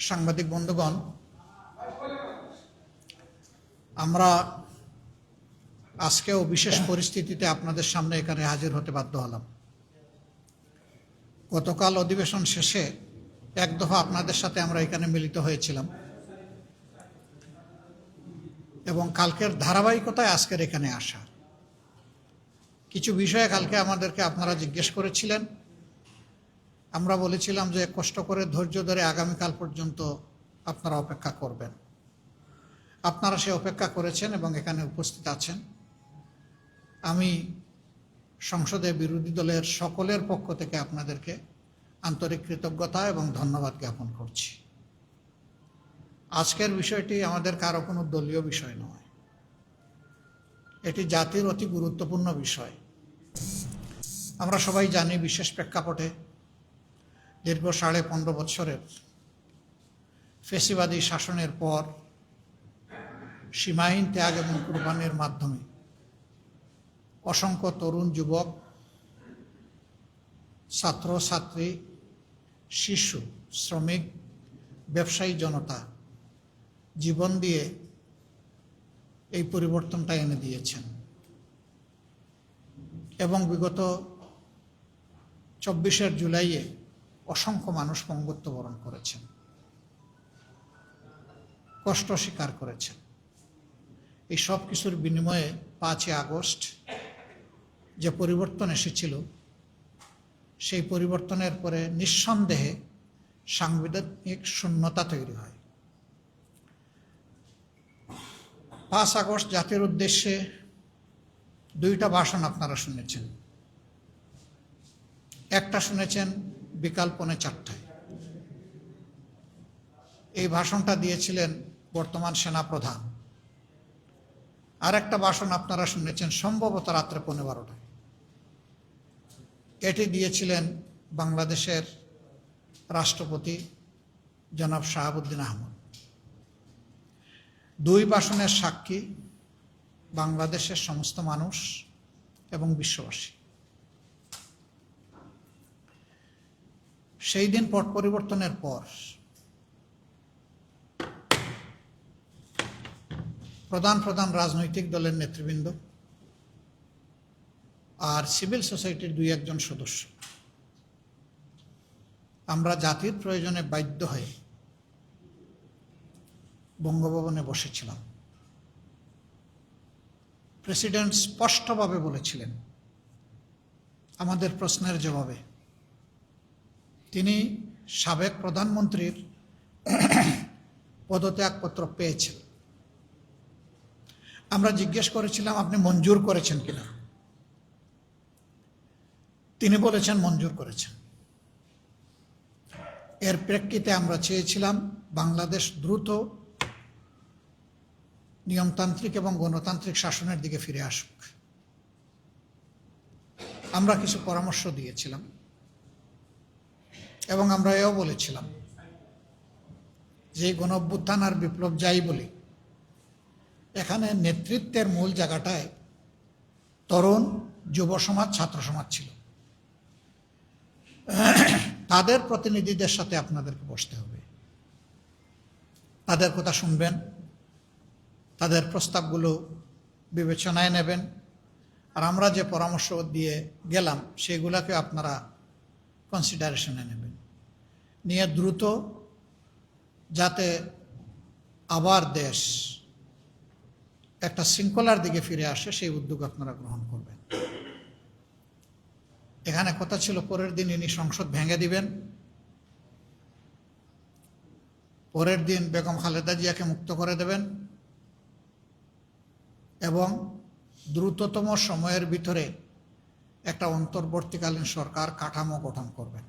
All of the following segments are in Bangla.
সাংবাদিক বন্ধুগণ, আমরা আজকেও বিশেষ পরিস্থিতিতে আপনাদের সামনে এখানে হাজির হতে বাধ্য হলাম। গতকাল অধিবেশন শেষে এক দফা আপনাদের সাথে আমরা এখানে মিলিত হয়েছিলাম এবং কালকের ধারাবাহিকতায় আজকের এখানে আসা। কিছু বিষয়ে কালকে আমাদেরকে আপনারা জিজ্ঞেস করেছিলেন। আমরা বলেছিলাম যে কষ্ট করে ধৈর্য ধরে আগামীকাল পর্যন্ত আপনারা অপেক্ষা করবেন। আপনারা সে অপেক্ষা করেছেন এবং এখানে উপস্থিত আছেন। আমি সংসদে বিরোধী দলের সকলের পক্ষ থেকে আপনাদেরকে আন্তরিক কৃতজ্ঞতা এবং ধন্যবাদ জ্ঞাপন করছি। আজকের বিষয়টি আমাদের কারো কোনো দলীয় বিষয় নয়, এটি জাতির অতি গুরুত্বপূর্ণ বিষয়। আমরা সবাই জানি, বিশেষ প্রেক্ষাপটে দীর্ঘ 15.5 বৎসরের ফ্যাসিবাদী শাসনের পর সীমাহীন ত্যাগ এবং কুরবানির মাধ্যমে অসংখ্য তরুণ যুবক, ছাত্র ছাত্রী, শিশু, শ্রমিক, ব্যবসায়ী জনতা জীবন দিয়ে এই পরিবর্তনটা এনে দিয়েছেন এবং বিগত 24শে জুলাইয়ে অসংখ্য মানুষ পঙ্গুত্ব বরণ করেছেন, কষ্ট স্বীকার করেছেন। এই সব কিছুর বিনিময়ে 5ই আগস্ট যে পরিবর্তন এসেছিল, সেই পরিবর্তনের পরে নিঃসন্দেহে সাংবিধানিক শূন্যতা তৈরি হয়। 5 আগস্ট জাতির উদ্দেশ্যে 2টা ভাষণ আপনারা শুনেছেন। একটা শুনেছেন বিকাল 3:45টায়। এই ভাষণটা দিয়েছিলেন বর্তমান সেনাপ্রধান। আর একটা ভাষণ আপনারা শুনেছেন সম্ভবত রাত্রে 12:15টায়। এটি দিয়েছিলেন বাংলাদেশের রাষ্ট্রপতি জনাব শাহাবুদ্দিন আহমদ। 2 ভাষণের সাক্ষী বাংলাদেশের সমস্ত মানুষ এবং বিশ্ববাসী। সেই দিন পট পরিবর্তনের পর প্রধান রাজনৈতিক দলের নেতৃবৃন্দ আর সিভিল সোসাইটির 2-1 সদস্য আমরা জাতির প্রয়োজনে বাধ্য হয়ে বঙ্গভবনে বসেছিলাম। প্রেসিডেন্ট স্পষ্টভাবে বলেছিলেন আমাদের প্রশ্নের জবাবে, তিনি সাবেক প্রধানমন্ত্রীর পদত্যাগপত্র পেয়েছেন। আমরা জিজ্ঞেস করেছিলাম আপনি মঞ্জুর করেছেন কিনা। তিনি বলেছেন মঞ্জুর করেছেন। এর প্রেক্ষিতে আমরা চেয়েছিলাম বাংলাদেশ দ্রুত নিয়মতান্ত্রিক এবং গণতান্ত্রিক শাসনের দিকে ফিরে আসুক। আমরা কিছু পরামর্শ দিয়েছিলাম এবং আমরা এও বলেছিলাম যে গণ অভ্যুত্থান আর বিপ্লব যাই বলি, এখানে নেতৃত্বের মূল জায়গাটায় তরুণ, যুব সমাজ, ছাত্র সমাজ ছিল। তাদের প্রতিনিধিদের সাথে আপনাদেরকে বসতে হবে, তাদের কথা শুনবেন, তাদের প্রস্তাবগুলো বিবেচনায় নেবেন, আর আমরা যে পরামর্শ দিয়ে গেলাম সেগুলোকে আপনারা কনসিডারেশনে নেবেন, নিয়ে দ্রুত যাতে আবার দেশ একটা শৃঙ্খলার দিকে ফিরে আসে সেই উদ্যোগ আপনারা গ্রহণ করবেন। এখানে কথা ছিল পরের দিন ইনি সংসদ ভেঙে দিবেন, পরের দিন বেগম খালেদা জিয়াকে মুক্ত করে দেবেন এবং দ্রুততম সময়ের ভিতরে একটা অন্তর্বর্তীকালীন সরকার কাঠামো গঠন করবেন।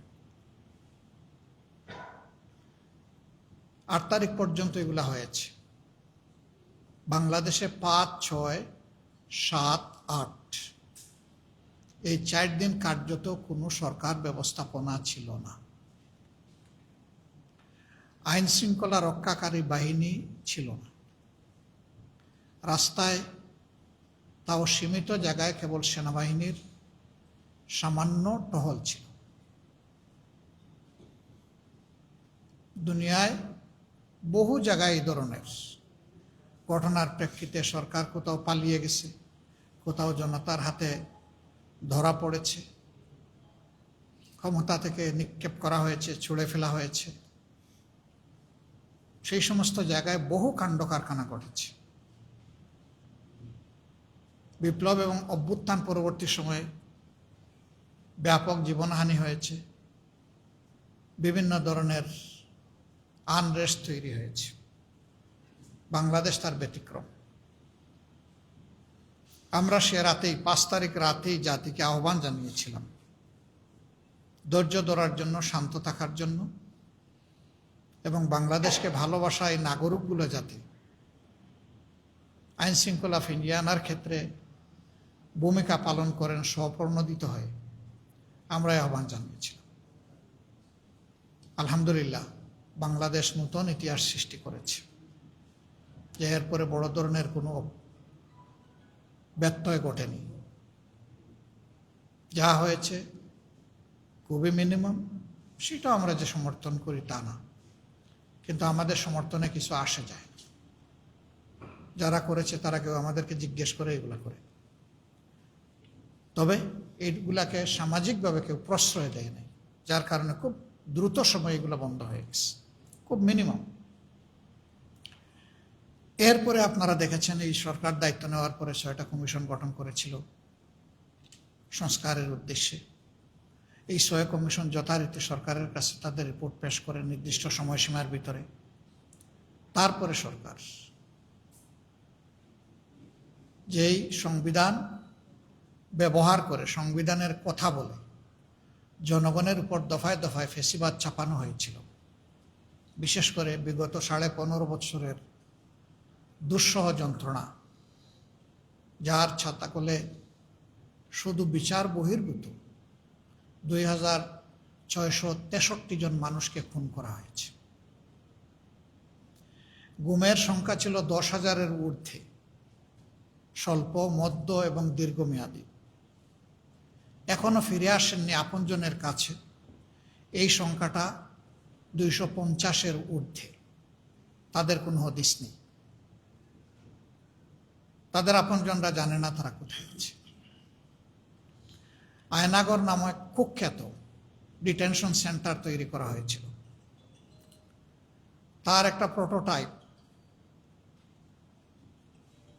8 তারিখ পর্যন্ত এগুলা হয়েছে। বাংলাদেশে 5, 6, 7, 8 এই 4 দিন কার্যত কোনো সরকার ব্যবস্থাপনা ছিল না। আইন শৃঙ্খলা রক্ষাকারী বাহিনী ছিল না। রাস্তায় তাও সীমিত জায়গায় কেবল সেনাবাহিনীর সামান্য টহল ছিল। দুনিয়ায় বহু জায়গায় এই ধরনের ঘটনার প্রেক্ষিতে সরকার কোথাও পালিয়ে গেছে, কোথাও জনতার হাতে ধরা পড়েছে, ক্ষমতা থেকে নিক্ষেপ করা হয়েছে, ছুঁড়ে ফেলা হয়েছে। সেই সমস্ত জায়গায় বহু কাণ্ড কারখানা ঘটেছে। বিপ্লব এবং অভ্যুত্থান পরবর্তী সময়ে ব্যাপক জীবনহানি হয়েছে, বিভিন্ন ধরনের আনরেস্ট তৈরি হয়েছে। বাংলাদেশ তার ব্যতিক্রম। আমরা সে রাতেই 5 তারিখ রাতেই জাতিকে আহ্বান জানিয়েছিলাম ধৈর্য ধরার জন্য, শান্ত থাকার জন্য, এবং বাংলাদেশকে ভালোবাসা এই নাগরিকগুলো যাতে আইন শৃঙ্খলা ফিরিয়ে আনার ক্ষেত্রে ভূমিকা পালন করেন স্বপ্রণোদিত হয়ে আমরা আহ্বান জানিয়েছিলাম। আলহামদুলিল্লাহ, বাংলাদেশ নতুন ইতিহাস সৃষ্টি করেছে, যে এরপরে বড় ধরনের কোনো ব্যত্যয় ঘটেনি। যা হয়েছে খুবই মিনিমাম, সেটা আমরা যে সমর্থন করি তা না, কিন্তু আমাদের সমর্থনে কিছু আসে যায়। যারা করেছে তারা কেউ আমাদেরকে জিজ্ঞেস করে এগুলা করে, তবে এইগুলাকে সামাজিকভাবে কেউ প্রশ্রয় দেয় নাই, যার কারণে খুব দ্রুত সময় এগুলো বন্ধ হয়ে গেছে, খুব মিনিমাম। এরপরে আপনারা দেখেছেন এই সরকার দায়িত্ব নেওয়ার পরে 6টা কমিশন গঠন করেছিল সংস্কারের উদ্দেশ্যে। এই 6 কমিশন যথারীতি সরকারের কাছে তাদের রিপোর্ট পেশ করে নির্দিষ্ট সময়সীমার ভিতরে। তারপরে সরকার যেই সংবিধান ব্যবহার করে, সংবিধানের কথা বলে জনগণের উপর দফায় দফায় ফেসিবাদ চাপানো হয়েছিল, বিশেষ করে বিগত 15.5 বছরের দুঃসহ যন্ত্রণা, যার ছাতাকলে শুধু বিচার বহির্ভূত 2663 জন মানুষকে খুন করা হয়েছে। গুমের সংখ্যা ছিল 10,000-এর ঊর্ধ্বে, স্বল্প, মধ্য এবং দীর্ঘমেয়াদী। এখনো ফিরে আসেননি আপনজনের কাছে এই সংখ্যাটা 250-এর ঊর্ধ্বে। তাদের কোনো হদিস নেই, তাদের আপনজনরা জানে না তারা কোথায় আছে। আয়নাগর নামক কুখ্যাত ডিটেনশন সেন্টার তৈরি করা হয়েছিল, তার একটা প্রোটোটাইপ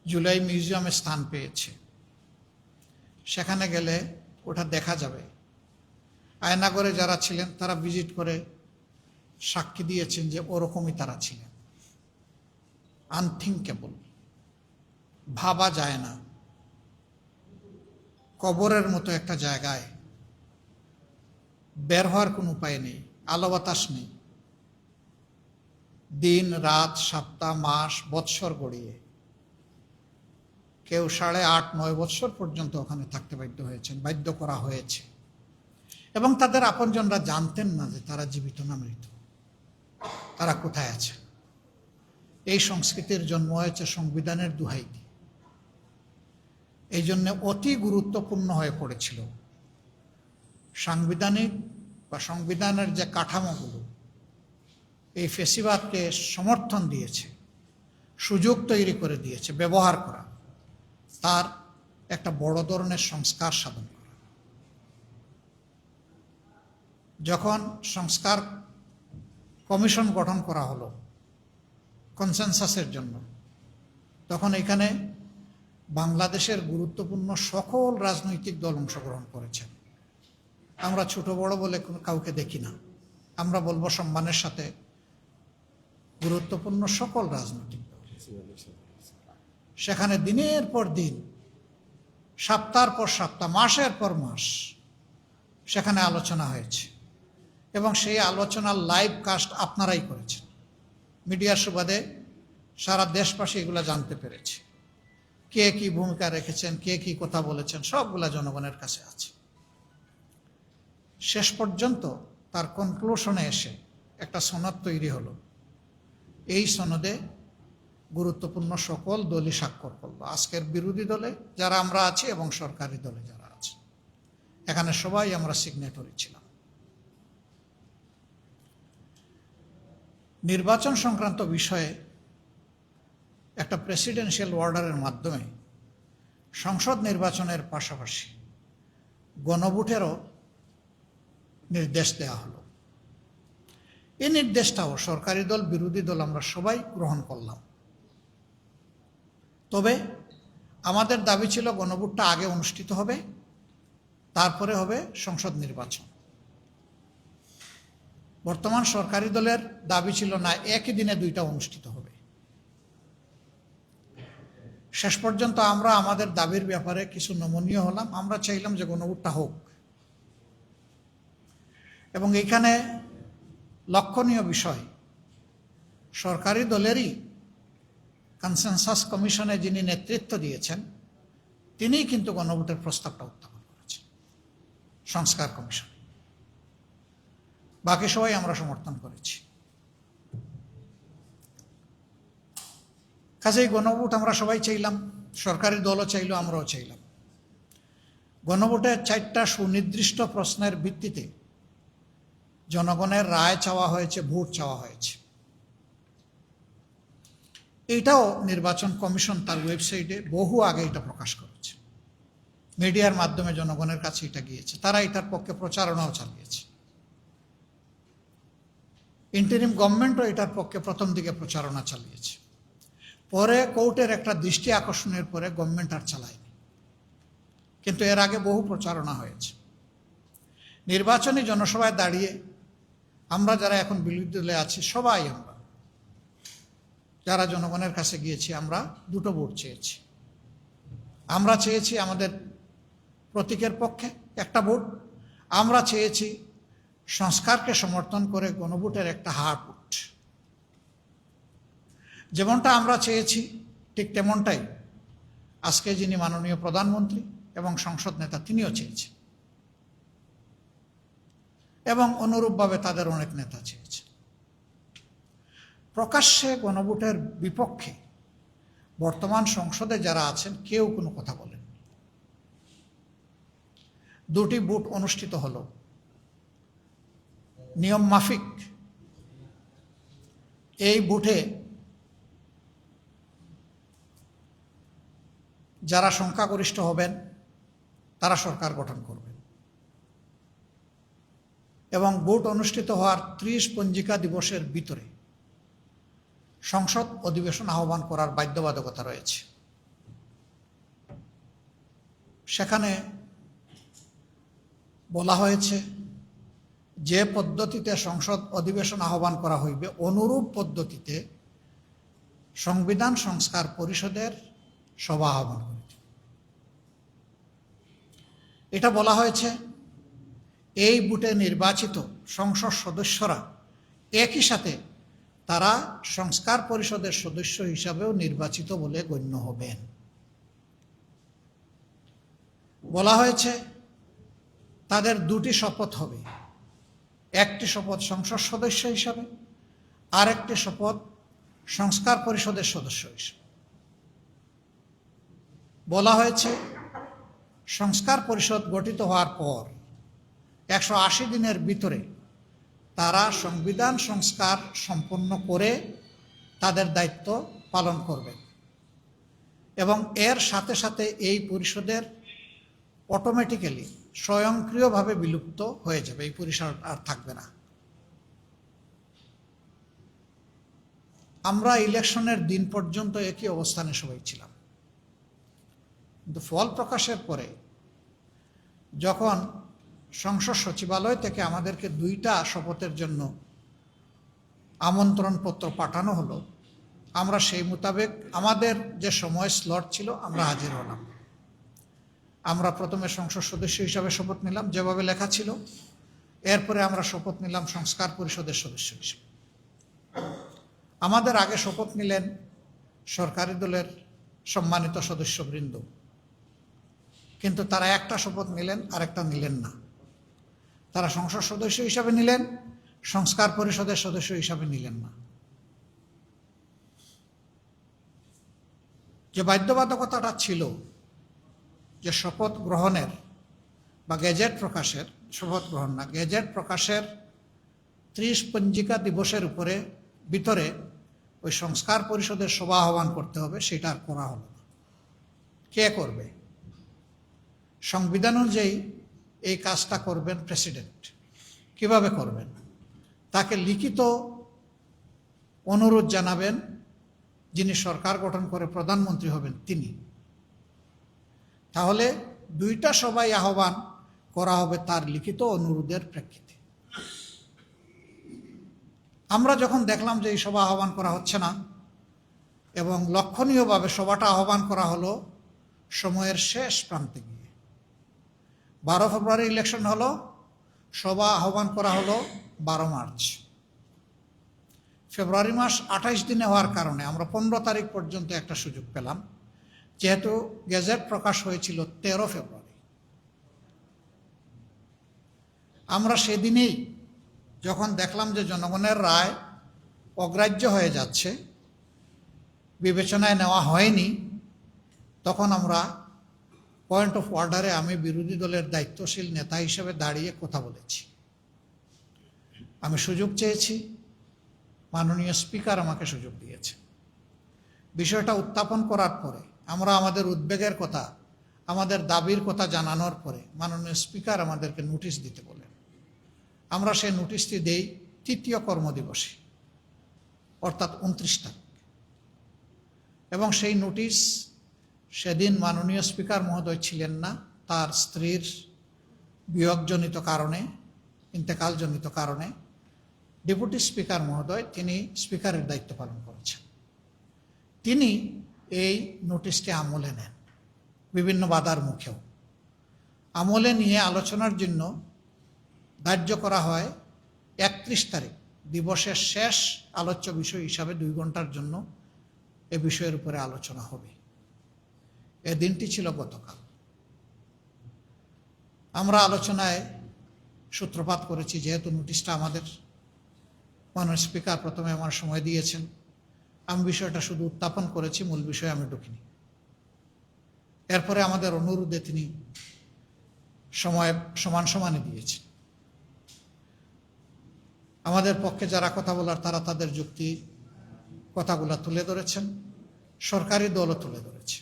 জুলাই মিউজিয়ামে স্থান পেয়েছে। সেখানে গেলে ওটা দেখা যাবে। আয়নাগরে যারা ছিলেন তারা ভিজিট করে সাক্ষী দিয়েছেন যে ওরকমই তারা ছিলেন। আনথিঙ্কেবল, ভাবা যায় না। কবরের মতো একটা জায়গায় বের হওয়ার কোনো উপায় নেই, আলো বাতাস নেই। দিন রাত, সপ্তাহ, মাস, বৎসর গড়িয়ে কেউ 8.5-9 বৎসর পর্যন্ত ওখানে থাকতে বাধ্য করা হয়েছে। এবং তাদের আপনজনরা জানতেন না যে তারা জীবিত না মৃত, তারা কোথায় আছে। এই সংস্কৃতির জন্ম হয়েছে সংবিধানের দোহাই দিয়ে। এই জন্য অতি গুরুত্বপূর্ণ হয়ে পড়েছিল সাংবিধানিক বা সংবিধানের যে কাঠামোগুলো এই ফেসিবাদকে সমর্থন দিয়েছে, সুযোগ তৈরি করে দিয়েছে ব্যবহার করা, তার একটা বড় ধরনের সংস্কার সাধন করা। যখন সংস্কার কমিশন গঠন করা হলো কনসেনসাসের জন্য, তখন এখানে বাংলাদেশের গুরুত্বপূর্ণ সকল রাজনৈতিক দল অংশগ্রহণ করেছেন। আমরা ছোট বড় বলে কাউকে দেখি না, আমরা বলবো সম্মানের সাথে গুরুত্বপূর্ণ সকল রাজনৈতিক দল। সেখানে দিনের পর দিন, সপ্তাহের পর সপ্তাহ, মাসের পর মাস সেখানে আলোচনা হয়েছে, এবং সেই আলোচনার লাইভ কাস্ট আপনারাই করেছেন। মিডিয়ার সুবাদে সারা দেশবাসী এগুলো জানতে পেরেছে, কে কি ভূমিকা রেখেছেন, কে কি কথা বলেছেন, সবগুলা জনগণের কাছে আছে। শেষ পর্যন্ত তার কনক্লুশনে এসে একটা সনদ তৈরি হলো। এই সনদে গুরুত্বপূর্ণ সকল দলই স্বাক্ষর করলো, আজকের বিরোধী দলে যারা আমরা আছি এবং সরকারি দলে যারা আছে। এখানে সবাই আমরা সিগনেটরি ছিলাম। নির্বাচন সংক্রান্ত বিষয়ে একটা প্রেসিডেন্সিয়াল অর্ডারের মাধ্যমে সংসদ নির্বাচনের পাশাপাশি গণভোটেরও নির্দেশ দেওয়া হলো। এই নির্দেশটাও সরকারি দল বিরোধী দল আমরা সবাই গ্রহণ করলাম। তবে আমাদের দাবি ছিল গণভোটটা আগে অনুষ্ঠিত হবে, তারপরে হবে সংসদ নির্বাচন। বর্তমান সরকারি দলের দাবি ছিল না, একই দিনে দুইটা অনুষ্ঠিত হবে। শেষ পর্যন্ত আমরা আমাদের দাবির ব্যাপারে কিছু নমনীয় হলাম। আমরা চাইলাম যে গণভোটটা হোক, এবং এইখানে লক্ষণীয় বিষয়, সরকারি দলেরই কনসেনসাস কমিশনে যিনি নেতৃত্ব দিয়েছেন তিনিই কিন্তু গণভোটের প্রস্তাবটা উত্থাপন করেছেন সংস্কার কমিশন। বাকি সবাই আমরা সমর্থন করেছি। কাজেই গণভোট আমরা সবাই চাইলাম, সরকারি দলও চাইল, আমরাও চাইলাম। গণভোটের 4টা সুনির্দিষ্ট প্রশ্নের ভিত্তিতে জনগণের রায় চাওয়া হয়েছে, ভোট চাওয়া হয়েছে। এইটাও নির্বাচন কমিশন তার ওয়েবসাইটে বহু আগে এটা প্রকাশ করেছে, মিডিয়ার মাধ্যমে জনগণের কাছে এটা গিয়েছে, তারা এটার পক্ষে প্রচারণাও চালিয়েছে। ইন্টারিম গভর্নমেন্টও এটার পক্ষে প্রথম দিকে প্রচারণা চালিয়েছে। পরে কোর্টের একটা দৃষ্টি আকর্ষণের পরে গভর্নমেন্ট আর চালায়নি, কিন্তু এর আগে বহু প্রচারণা হয়েছে। নির্বাচনী জনসভায় দাঁড়িয়ে আমরা যারা এখন বিরোধী দলে আছি, সবাই আমরা যারা জনগণের কাছে গিয়েছি, আমরা দুটো ভোট চেয়েছি। আমরা চেয়েছি আমাদের প্রতীকের পক্ষে একটা ভোট, আমরা চেয়েছি সংস্কারকে সমর্থন করে গণভোটের একটা হার ভোট। যেমনটা আমরা চেয়েছি ঠিক তেমনটাই আজকে যিনি মাননীয় প্রধানমন্ত্রী এবং সংসদ নেতা তিনিও চেয়েছেন, এবং অনুরূপভাবে তাদের অনেক নেতা চেয়েছে। প্রকাশ্যে গণভোটের বিপক্ষে বর্তমান সংসদে যারা আছেন কেউ কোনো কথা বলেননি। দুটি ভোট অনুষ্ঠিত হলো নিয়ম মাফিক। এই ভোটে যারা সংখ্যাগরিষ্ঠ হবেন তারা সরকার গঠন করবেন, এবং ভোট অনুষ্ঠিত হওয়ার 30 পঞ্জিকা দিবসের ভিতরে সংসদ অধিবেশন আহ্বান করার বাধ্যবাধকতা রয়েছে। সেখানে বলা হয়েছে যে পদ্ধতিতে সংসদ অধিবেশন আহ্বান করা হইবে অনুরূপ পদ্ধতিতে সংবিধান সংস্কার পরিষদের সভা আহ্বান করিতে। এটা বলা হয়েছে এই ভোটে নির্বাচিত সংসদ সদস্যরা একই সাথে তারা সংস্কার পরিষদের সদস্য হিসাবেও নির্বাচিত বলে গণ্য হবেন। বলা হয়েছে তাদের দুটি শপথ হবে, একটি শপথ সংসদ সদস্য হিসাবে, আর একটি শপথ সংস্কার পরিষদের সদস্য হিসাবে। বলা হয়েছে সংস্কার পরিষদ গঠিত হওয়ার পর 180 দিনের ভিতরে তারা সংবিধান সংস্কার সম্পন্ন করে তাদের দায়িত্ব পালন করবেন, এবং এর সাথে সাথে এই পরিষদের অটোমেটিক্যালি স্বয়ংক্রিয়ভাবে বিলুপ্ত হয়ে যাবে, এই পরিষদ আর থাকবে না। আমরা ইলেকশনের দিন পর্যন্ত একই অবস্থানে সবাই ছিলাম, কিন্তু ফল প্রকাশের পরে যখন সংসদ সচিবালয় থেকে আমাদেরকে 2টা শপথের জন্য আমন্ত্রণপত্র পাঠানো হলো, আমরা সেই মোতাবেক আমাদের যে সময় স্লট ছিল আমরা হাজির হলাম। আমরা প্রথমে সংসদ সদস্য হিসাবে শপথ নিলাম যেভাবে লেখা ছিল, এরপরে আমরা শপথ নিলাম সংস্কার পরিষদের সদস্য হিসেবে। আমাদের আগে শপথ নিলেন সরকারি দলের সম্মানিত সদস্যবৃন্দ, কিন্তু তারা একটা শপথ নিলেন আর একটা নিলেন না। তারা সংসদ সদস্য হিসাবে নিলেন, সংস্কার পরিষদের সদস্য হিসাবে নিলেন না। যে বাধ্যবাধকতাটা ছিল যে শপথ গ্রহণের বা গেজেট প্রকাশের, শপথ গ্রহণ না, গেজেট প্রকাশের 30 পঞ্জিকা দিবসের উপরে ভিতরে ওই সংস্কার পরিষদের সভা আহ্বান করতে হবে, সেটা আর করা হলো না। কে করবে? সংবিধান অনুযায়ী এই কাজটা করবেন প্রেসিডেন্ট। কিভাবে করবেন? তাকে লিখিত অনুরোধ জানাবেন, যিনি সরকার গঠন করে প্রধানমন্ত্রী হবেন তিনি। তাহলে দুইটা সভায় আহ্বান করা হবে তার লিখিত অনুরোধের প্রেক্ষিতে। আমরা যখন দেখলাম যে এই সভা আহ্বান করা হচ্ছে না, এবং লক্ষণীয়ভাবে সভাটা আহ্বান করা হলো সময়ের শেষ প্রান্তে গিয়ে, 12 ফেব্রুয়ারি ইলেকশন হলো, সভা আহ্বান করা হলো 12 মার্চ। ফেব্রুয়ারি মাস 28 দিনে হওয়ার কারণে আমরা 15 তারিখ পর্যন্ত একটা সুযোগ পেলাম, যেহেতু গেজেট প্রকাশ হয়েছিল 13 ফেব্রুয়ারি। আমরা সেদিনেই যখন দেখলাম যে জনগণের রায় অগ্রাহ্য হয়ে যাচ্ছে, বিবেচনায় নেওয়া হয়নি, তখন আমরা পয়েন্ট অফ অর্ডারে আমি বিরোধী দলের দায়িত্বশীল নেতা হিসেবে দাঁড়িয়ে কথা বলেছি। আমি সুযোগ চেয়েছি, মাননীয় স্পিকার আমাকে সুযোগ দিয়েছে। বিষয়টা উত্থাপন করার পরে আমরা আমাদের উদ্বেগের কথা, আমাদের দাবির কথা জানানোর পরে মাননীয় স্পিকার আমাদেরকে নোটিশ দিতে বলেন। আমরা সেই নোটিশটি দেই 3য় কর্মদিবসে, অর্থাৎ 29 তারিখ। এবং সেই নোটিশ সেদিন মাননীয় স্পিকার মহোদয় ছিলেন না, তার স্ত্রীর বিয়োগজনিত কারণে, ইন্তেকালজনিত কারণে ডেপুটি স্পিকার মহোদয়, তিনি স্পিকারের দায়িত্ব পালন করেছেন। তিনি এই নোটিশটি আমলে নেন, বিভিন্ন বাধার মুখেও। আমলে নিয়ে আলোচনার জন্য ধার্য করা হয় 31 তারিখ, দিবসের শেষ আলোচ্য বিষয় হিসাবে 2 ঘন্টার জন্য এ বিষয়ের উপরে আলোচনা হবে। এ দিনটি ছিল গতকাল। আমরা আলোচনায় সূত্রপাত করেছি, যেহেতু নোটিশটা আমাদের মাননীয় স্পিকার প্রথমে আমার সময় দিয়েছেন, আমি বিষয়টা শুধু উত্থাপন করেছি, মূল বিষয়ে আমি ঢুকিনি। এরপরে আমাদের অনুরোধে তিনি সময় সমানে দিয়েছেন। আমাদের পক্ষে যারা কথা বলার তারা তাদের যুক্তি কথাগুলা তুলে ধরেছেন, সরকারি দলও তুলে ধরেছে।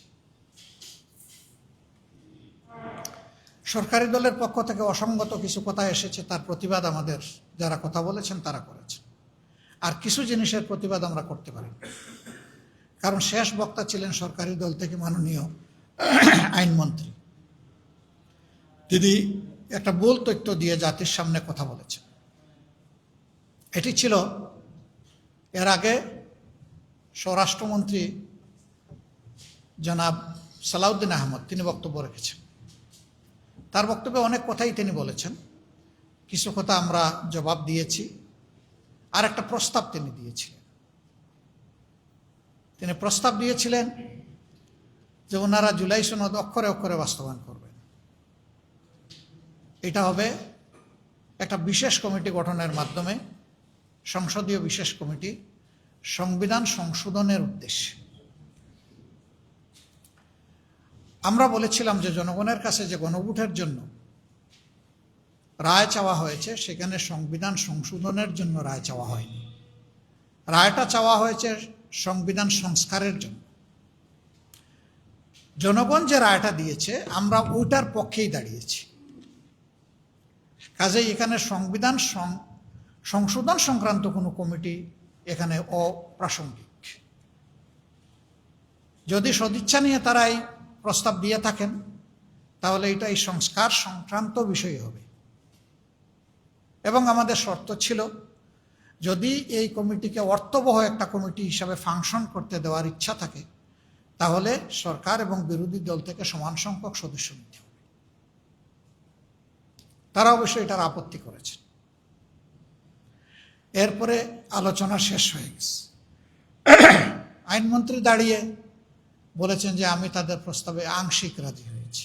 সরকারি দলের পক্ষ থেকে অসঙ্গত কিছু কথা এসেছে, তার প্রতিবাদ আমাদের যারা কথা বলেছেন তারা করেছেন। আর কিছু জিনিসের প্রতিবাদ আমরা করতে পারি, কারণ শেষ বক্তা ছিলেন সরকারি দল থেকে মাননীয় আইনমন্ত্রী। তিনি একটা ভুল তথ্য দিয়ে জাতির সামনে কথা বলেছেন। এটি ছিল এর আগে স্বরাষ্ট্রমন্ত্রী জনাব সালাউদ্দিন আহমদ, তিনি বক্তব্য রেখেছেন। তার বক্তব্যে অনেক কথাই তিনি বলেছেন, কিছু কথা আমরা জবাব দিয়েছি, আর একটা প্রস্তাব তিনি দিয়েছিলেন। তিনি প্রস্তাব দিয়েছিলেন যে ওনারা জুলাই সনদ অক্ষরে অক্ষরে বাস্তবায়ন করবেন। এটা হবে একটা বিশেষ কমিটি গঠনের মাধ্যমে, সংসদীয় বিশেষ কমিটি, সংবিধান সংশোধনের উদ্দেশ্যে। আমরা বলেছিলাম যে জনগণের কাছে যে গণভোটের জন্য রায় চাওয়া হয়েছে, সেখানে সংবিধান সংশোধনের জন্য রায় চাওয়া হয়নি। রায়টা চাওয়া হয়েছে সংবিধান সংস্কারের জন্য। জনগণ যে রায়টা দিয়েছে আমরা ওইটার পক্ষেই দাঁড়িয়েছি। কাজেই এখানে সংবিধান সংশোধন সংক্রান্ত কোনো কমিটি এখানে অপ্রাসঙ্গিক। যদি সদিচ্ছা নিয়ে তারা এই প্রস্তাব দিয়ে থাকেন, তাহলে এটা এই সংস্কার সংক্রান্ত বিষয় হবে। এবং আমাদের শর্ত ছিল, যদি এই কমিটিকে অর্থবহ একটা কমিটি হিসাবে ফাংশন করতে দেওয়ার ইচ্ছা থাকে, তাহলে সরকার এবং বিরোধী দল থেকে সমান সংখ্যক সদস্য নিতে হবে। তারা অবশ্যই এটার আপত্তি করেছেন। এরপরে আলোচনা শেষ হয়ে গেছে। আইনমন্ত্রী দাঁড়িয়ে বলেছেন যে আমি তাদের প্রস্তাবে আংশিক রাজি হয়েছি,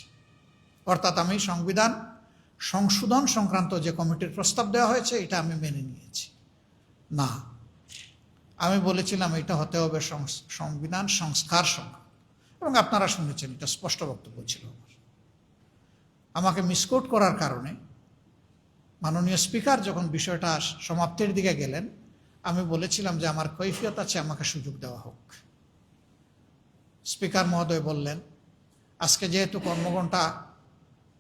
অর্থাৎ আমি সংবিধান সংশোধন সংক্রান্ত যে কমিটির প্রস্তাব দেওয়া হয়েছে এটা আমি মেনে নিয়েছি। না, আমি বলেছিলাম এটা হতে হবে সংবিধান সংস্কার সংক্রান্ত, এবং আপনারা শুনেছেন এটা স্পষ্ট বক্তব্য ছিল আমার। আমাকে মিসকোট করার কারণে মাননীয় স্পিকার যখন বিষয়টা সমাপ্তির দিকে গেলেন, আমি বলেছিলাম যে আমার কৈফিয়ত আছে, আমাকে সুযোগ দেওয়া হোক। স্পিকার মহোদয় বললেন, আজকে যেহেতু কর্মঘণ্টা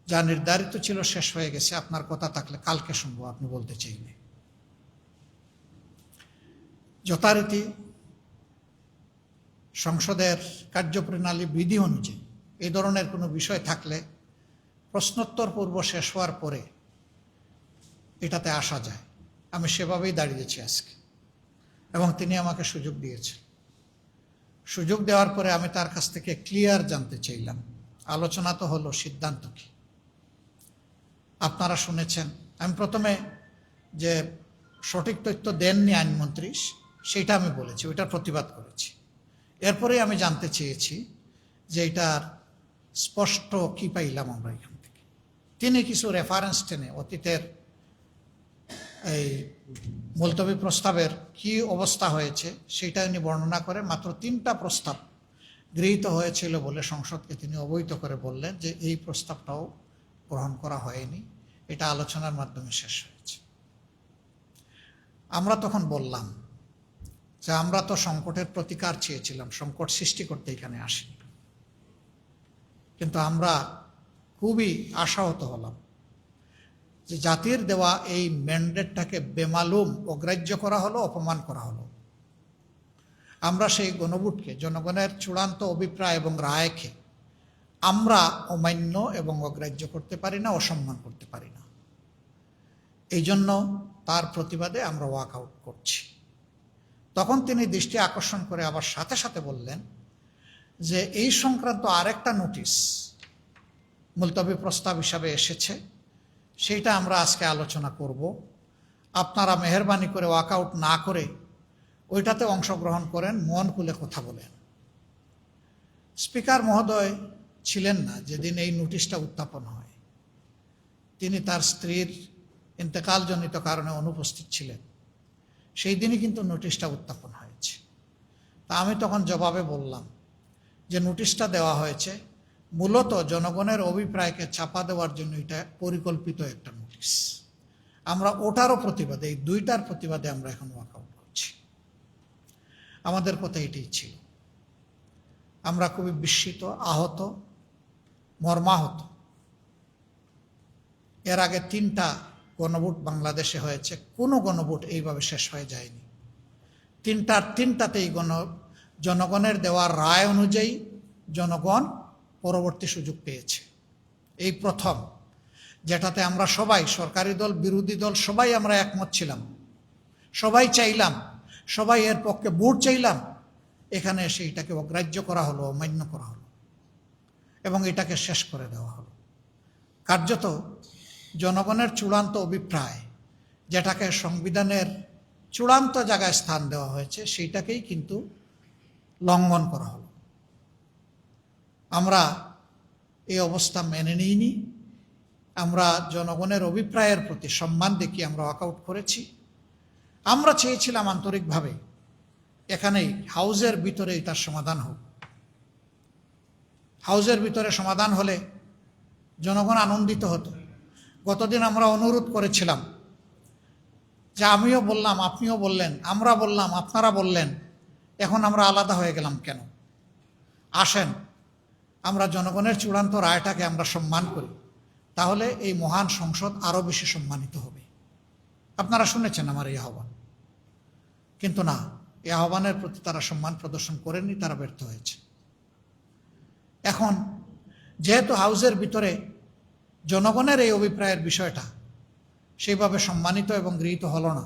যা নির্ধারিত ছিল শেষ হয়ে গেছে, আপনার কথা থাকলে কালকে শুনবো, আপনি বলতে চাইলে। যথারীতি সংসদের কার্যপ্রণালী বিধি অনুযায়ী এই ধরনের কোনো বিষয় থাকলে প্রশ্নোত্তর পর্ব শেষ হওয়ার পরে এটাতে আসা যায়। আমি সেভাবেই দাঁড়িয়েছি আজকে, এবং তিনি আমাকে সুযোগ দিয়েছেন। সুযোগ দেওয়ার পরে আমি তার কাছ থেকে ক্লিয়ার জানতে চাইলাম, আলোচনা তো হলো, সিদ্ধান্ত কি? আপনারা শুনেছেন, আমি প্রথমে যে সঠিক তথ্য দেননি আইনমন্ত্রী সেটা আমি বলেছি, ওইটার প্রতিবাদ করেছি। এরপরে আমি জানতে চেয়েছি যে এটার স্পষ্ট কি পাইলাম আমরা এখান থেকে। তিনি কিছু রেফারেন্স টেনে অতীতের এই মুলতবি প্রস্তাবের কি অবস্থা হয়েছে সেটা উনি বর্ণনা করে মাত্র 3টা প্রস্তাব গৃহীত হয়েছিল বলে সংসদকে তিনি অবহিত করে বললেন যে এই প্রস্তাবটাও গ্রহণ করা হয়নি, এটা আলোচনার মাধ্যমে শেষ হয়েছে। আমরা তখন বললাম যে আমরা তো সংকটের প্রতিকার চেয়েছিলাম, সংকট সৃষ্টি করতে এখানে আসিনি। কিন্তু আমরা খুবই আশাহত হলাম যে জাতির দেওয়া এই ম্যান্ডেটটাকে বেমালুম অগ্রাহ্য করা হলো, অপমান করা হলো। আমরা সেই গণভোটকে, জনগণের চূড়ান্ত অভিপ্রায় এবং রায়কে আমরা অমান্য এবং অগ্রাহ্য করতে পারি না, অসম্মান করতে পারি না। এই জন্য তার প্রতিবাদে আমরা ওয়াক আউট করছি। তখন তিনি দৃষ্টি আকর্ষণ করে আবার সাথে সাথে বললেন যে এই সংক্রান্ত আরেকটা নোটিশ মুলতবি প্রস্তাব হিসাবে এসেছে, সেইটা আমরা আজকে আলোচনা করব। আপনারা মেহেরবানি করে ওয়াক আউট না করে ওইটাতে অংশগ্রহণ করেন, মন খুলে কথা বলেন। স্পিকার মহোদয় ছিলেন না যেদিন এই নোটিশটা উত্থাপন হয়, তিনি তার স্ত্রীর ইন্তেকালজনিত কারণে অনুপস্থিত ছিলেন। সেই দিনই কিন্তু নোটিশটা উত্থাপন হয়েছে। তা আমি তখন জবাবে বললাম যে নোটিশটা দেওয়া হয়েছে মূলত জনগণের অভিপ্রায়কে চাপা দেওয়ার জন্য, এটা পরিকল্পিত একটা নোটিশ। আমরা ওটারও প্রতিবাদে, এই 2টার প্রতিবাদে আমরা এখন ওয়াকআউট করছি। আমাদের কথা এটাই ছিল। আমরা খুবই বিস্মিত, আহত, মর্মাহত। এর আগে 3টা গণভোট বাংলাদেশে হয়েছে, কোনো গণভোট এইভাবে শেষ হয়ে যায়নি। 3টাতেই জনগণের দেওয়া রায় অনুযায়ী জনগণ পরবর্তী সুযোগ পেয়েছে। এই প্রথম, যেটাতে আমরা সবাই, সরকারি দল, বিরোধী দল, সবাই আমরা একমত ছিলাম, সবাই চাইলাম, সবাই এর পক্ষে ভোট চাইলাম। এখানে এসে এটাকে অগ্রাহ্য করা হলো, অমান্য করা হলো এবং এটাকে শেষ করে দেওয়া হলো। কার্যত জনগণের চূড়ান্ত অভিপ্রায়, যেটাকে সংবিধানের চূড়ান্ত জায়গায় স্থান দেওয়া হয়েছে, সেইটাকেই কিন্তু লঙ্ঘন করা হলো। আমরা এই অবস্থা মেনে নিইনি। আমরা জনগণের অভিপ্রায়ের প্রতি সম্মান দেখিয়ে আমরা ওয়াকআউট করেছি। আমরা চেয়েছিলাম আন্তরিকভাবে এখানেই হাউজের ভিতরে তার সমাধান হোক। হাউজের ভিতরে সমাধান হলে জনগণ আনন্দিত হতো। গতদিন আমরা অনুরোধ করেছিলাম যে আমিও বললাম, আপনিও বললেন, আমরা বললাম, আপনারা বললেন, এখন আমরা আলাদা হয়ে গেলাম কেন? আসেন আমরা জনগণের চূড়ান্ত রায়টাকে আমরা সম্মান করি, তাহলে এই মহান সংসদ আরও বেশি সম্মানিত হবে। আপনারা শুনেছেন আমার এই আহ্বান, কিন্তু না, এই আহ্বানের প্রতি তারা সম্মান প্রদর্শন করেননি, তারা ব্যর্থ হয়েছে। এখন যেহেতু হাউজের ভিতরে জনগণের এই অভিপ্রায়ের বিষয়টা সেইভাবে সম্মানিত এবং গৃহীত হলো না,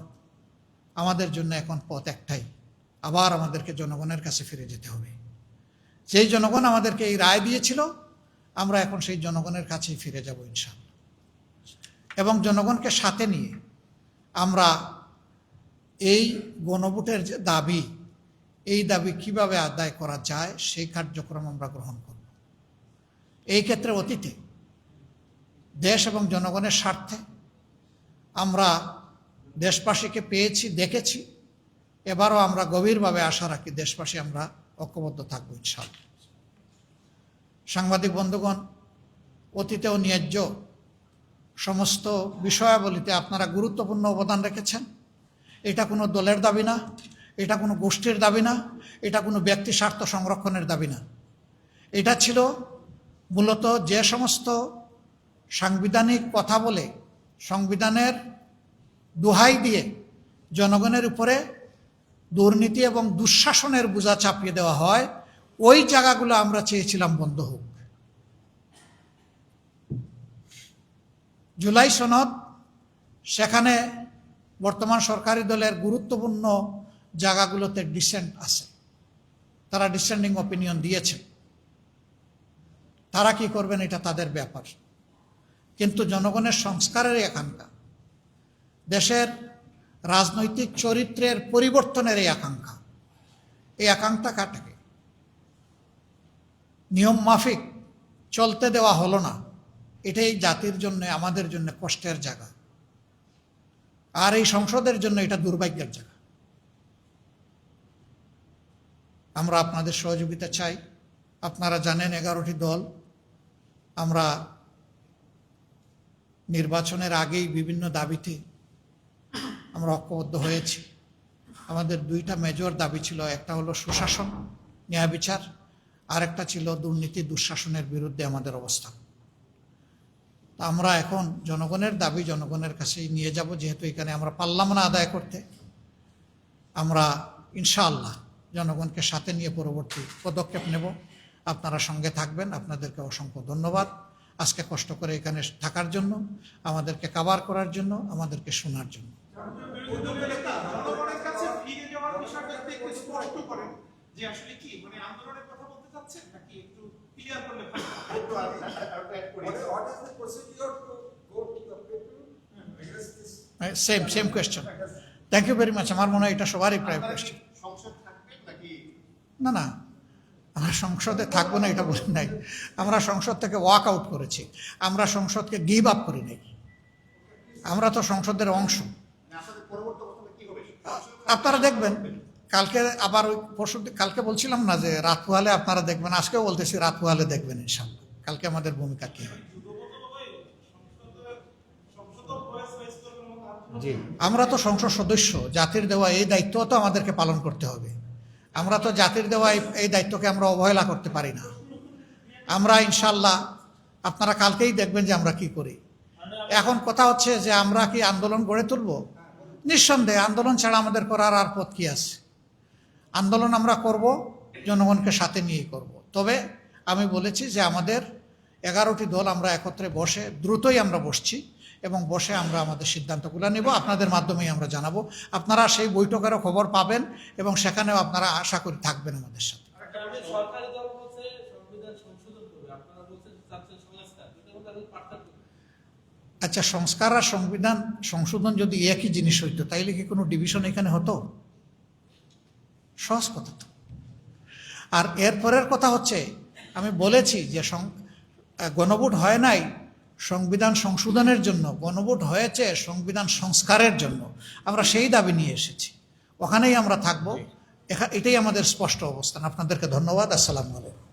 আমাদের জন্য এখন পথ একটাই, আবার আমাদেরকে জনগণের কাছে ফিরে যেতে হবে। যেই জনগণ আমাদেরকে এই রায় দিয়েছিল, আমরা এখন সেই জনগণের কাছেই ফিরে যাব ইনশাআল্লাহ। এবং জনগণকে সাথে নিয়ে আমরা এই গণভোটের যে দাবি, এই দাবি কিভাবে আদায় করা যায় সেই কার্যক্রম আমরা গ্রহণ করব। এই ক্ষেত্রে অতীতে দেশ এবং জনগণের স্বার্থে আমরা দেশবাসীকে পেয়েছি, দেখেছি। এবারও আমরা গভীরভাবে আশা রাখি দেশবাসী আমরা ঐক্যবদ্ধ থাকবো ইনশাআল্লাহ। সাংবাদিক বন্ধুগণ, অতীতেও ন্যায্য সমস্ত বিষয়াবলিতে আপনারা গুরুত্বপূর্ণ অবদান রেখেছেন। এটা কোনো দলের দাবি না, এটা কোনো গোষ্ঠীর দাবি না, এটা কোনো ব্যক্তি স্বার্থ সংরক্ষণের দাবি না। এটা ছিল মূলত যে সমস্ত সাংবিধানিক কথা বলে সংবিধানের দোহাই দিয়ে জনগণের উপরে দুর্নীতি এবং দুঃশাসনের বোঝা চাপিয়ে দেওয়া হয়, ওই জায়গাগুলো আমরা চেয়েছিলাম বন্ধ হোক। জুলাই সনদ, সেখানে বর্তমান সরকারি দলের গুরুত্বপূর্ণ জায়গাগুলোতে ডিসেন্ট আছে, তারা ডিসেন্ডিং অপিনিয়ন দিয়েছে, তারা কি করবেন এটা তাদের ব্যাপার। কিন্তু জনগণের সংস্কারের আকাঙ্ক্ষা, দেশের রাজনৈতিক চরিত্রের পরিবর্তনের এই আকাঙ্ক্ষা, এই আকাঙ্ক্ষাটাকে নিয়ম মাফিক চলতে দেওয়া হলো না। এটাই জাতির জন্য, আমাদের জন্য কষ্টের জায়গা, আর এই সংসদের জন্য এটা দুর্ভাগ্যের জায়গা। আমরা আপনাদের সহযোগিতা চাই। আপনারা জানেন 11টি দল আমরা নির্বাচনের আগেই বিভিন্ন দাবিতে আমরা ঐক্যবদ্ধ হয়েছি। আমাদের দুইটা মেজর দাবি ছিল, একটা হলো সুশাসন, ন্যায় বিচার, আর একটা ছিল দুর্নীতি দুঃশাসনের বিরুদ্ধে আমাদের অবস্থান। আমরা এখন জনগণের দাবি জনগণের কাছেই নিয়ে যাব, যেহেতু এখানে আমরা পারলাম না আদায় করতে। আমরা ইনশাআল্লাহ জনগণকে সাথে নিয়ে পরবর্তী পদক্ষেপ নেব। আপনারা সঙ্গে থাকবেন। আপনাদেরকে অসংখ্য ধন্যবাদ আজকে কষ্ট করে এখানে থাকার জন্য, আমাদেরকে কভার করার জন্য, আমাদেরকে শোনার জন্য। Same question. Thank you very much. আমার মনে হয় এটা সবারই প্রায় কোয়েশ্চেন। না না, আমরা সংসদে থাকবো না এটা বলি নাই। আমরা সংসদ থেকে ওয়াক আউট করেছি, আমরা সংসদকে গিভ আপ করি নাই। আমরা তো সংসদের অংশ। আপনারা দেখবেন কালকে আবার ওই পরশু, কালকে বলছিলাম না যে রাত পোহালে আপনারা দেখবেন, আজকেও বলতেছি রাত পোহালে দেখবেন ইনশাল্লাহ। কালকে আমাদের ভূমিকা কি হয়। আমরা তো সংসদ সদস্য, জাতির দেওয়া এই দায়িত্ব তো আমাদেরকে পালন করতে হবে। আমরা তো জাতির দেওয়া এই দায়িত্বকে আমরা অবহেলা করতে পারি না। আমরা ইনশাল্লাহ, আপনারা কালকেই দেখবেন যে আমরা কি করি। এখন কথা হচ্ছে যে আমরা কি আন্দোলন গড়ে তুলব? নিঃসন্দেহে আন্দোলন ছাড়া আমাদের করার আর পথ কি আছে? আন্দোলন আমরা করব, জনগণকে সাথে নিয়েই করব। তবে আমি বলেছি যে আমাদের 11টি দল আমরা একত্রে বসে, দ্রুতই আমরা বসছি এবং বসে আমরা আমাদের সিদ্ধান্তগুলো নেব। আপনাদের মাধ্যমেই আমরা জানাবো। আপনারা সেই বৈঠকেরও খবর পাবেন এবং সেখানেও আপনারা আশা করি থাকবেন আমাদের সাথে। আচ্ছা, সংস্কার আর সংবিধান সংশোধন যদি একই জিনিস হইতো তাইলে কি কোনো ডিভিশন এখানে হতো? সহজ কথা তো। আর এরপরের কথা হচ্ছে, আমি বলেছি যে গণভোট হয় নাই সংবিধান সংশোধনের জন্য, গণভোট হয়েছে সংবিধান সংস্কারের জন্য। আমরা সেই দাবি নিয়ে এসেছি, ওখানেই আমরা থাকবো। এটাই আমাদের স্পষ্ট অবস্থান। আপনাদেরকে ধন্যবাদ। আসসালামু আলাইকুম।